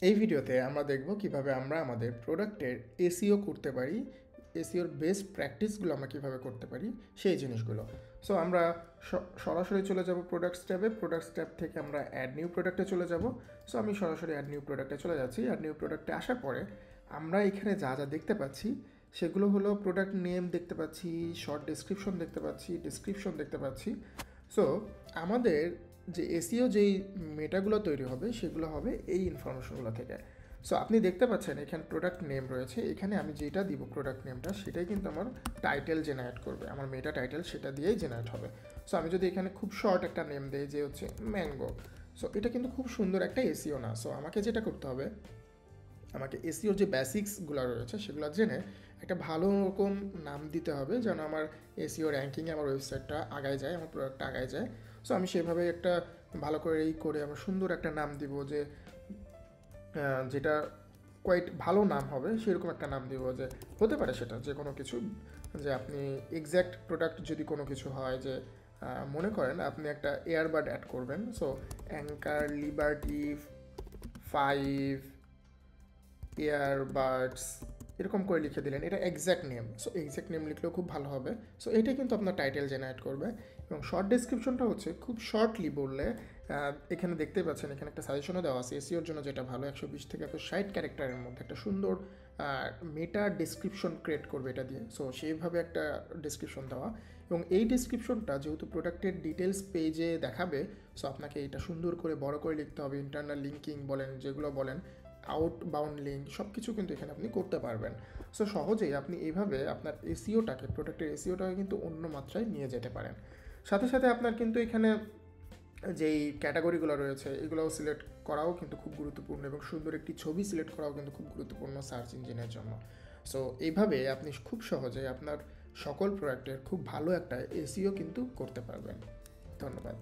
এই ভিডিওতে আমরা দেখব কিভাবে আমরা আমাদের প্রোডাক্টের এসইও করতে পারি, এসইওর বেস্ট প্র্যাকটিসগুলো আমরা কিভাবে করতে পারি সেই জিনিসগুলো। সো আমরা সরাসরি চলে যাব প্রোডাক্টস ট্যাবে। প্রোডাক্টস ট্যাব থেকে আমরা অ্যাড নিউ প্রোডাক্টে চলে যাব। সো আমি সরাসরি অ্যাড নিউ প্রোডাক্টে চলে যাচ্ছি। অ্যাড নিউ প্রোডাক্টে আসার পরে আমরা এখানে যা যা দেখতে পাচ্ছি সেগুলো হলো প্রোডাক্ট নেম দেখতে পাচ্ছি, শর্ট ডেসক্রিপশন দেখতে পাচ্ছি, ডেসক্রিপশন দেখতে পাচ্ছি। সো আমাদের যে এসইও যেই মেটাগুলো তৈরি হবে সেগুলো হবে এই ইনফরমেশনগুলো থেকে। সো আপনি দেখতে পাচ্ছেন এখানে প্রোডাক্ট নেম রয়েছে। এখানে আমি যেটা দিব প্রোডাক্ট নেমটা সেটাই কিন্তু আমার টাইটেল জেনারেট করবে, আমার মেটা টাইটেল সেটা দিয়েই জেনারেট হবে। সো আমি যদি এখানে খুব শর্ট একটা নেম দিই যে হচ্ছে ম্যাঙ্গো, সো এটা কিন্তু খুব সুন্দর একটা এসইও না। সো আমাকে যেটা করতে হবে, আমাকে এসইওর যে বেসিক্সগুলো রয়েছে সেগুলো জেনে একটা ভালো রকম নাম দিতে হবে যেন আমার এসইও র্যাঙ্কিংয়ে আমার ওয়েবসাইটটা আগায় যায়, আমার প্রোডাক্টটা আগায় যায়। সো আমি সেভাবে একটা ভালো করে করে আমার সুন্দর একটা নাম দিব যে যেটা কোয়াইট ভালো নাম হবে, সেরকম একটা নাম দিব যে হতে পারে সেটা যে কোনো কিছু, যে আপনি এক্স্যাক্ট প্রোডাক্ট যদি কোনো কিছু হয় যে মনে করেন আপনি একটা এয়ারবাড অ্যাড করবেন। সো অ্যাঙ্কার লিবার্টি 5 ইয়ারবাডস এরকম করে লিখে দিলেন, এটা exact name. So exact name লিখলেও খুব ভালো হবে। সো এটাই কিন্তু আপনার টাইটেল জেনারেট করবে। এবং শর্ট ডেসক্রিপশনটা হচ্ছে খুব শর্টলি বললে, এখানে দেখতে পাচ্ছেন এখানে একটা সাজেশনও দেওয়া আছে এসইওর জন্য যেটা ভালো, 120 থেকে 160 ক্যারেক্টারের মধ্যে একটা সুন্দর মেটা ডেসক্রিপশন ক্রিয়েট করবে এটা দিয়ে। সো সেইভাবে একটা ডেসক্রিপশন দেওয়া, এবং এই ডেসক্রিপশনটা যেহেতু প্রোডাক্টের ডিটেলস পেজে দেখাবে, সো আপনাকে এটা সুন্দর করে বড় করে লিখতে হবে। ইন্টারনাল লিঙ্কিং বলেন, যেগুলো বলেন আউটবাউন্ড লিঙ্ক, সব কিছু কিন্তু এখানে আপনি করতে পারবেন। সো সহজেই আপনি এইভাবে আপনার এসইওটাকে, প্রোডাক্টের এসইওটাকে কিন্তু অন্য মাত্রায় নিয়ে যেতে পারেন। সাথে সাথে আপনার কিন্তু এখানে যেই ক্যাটাগরিগুলো রয়েছে এগুলোও সিলেক্ট করাও কিন্তু খুব গুরুত্বপূর্ণ, এবং সুন্দর একটি ছবি সিলেক্ট করাও কিন্তু খুব গুরুত্বপূর্ণ সার্চ ইঞ্জিনের জন্য। সো এইভাবে আপনি খুব সহজে আপনার সকল প্রোডাক্টের খুব ভালো একটা এসইও কিন্তু করতে পারবেন। ধন্যবাদ।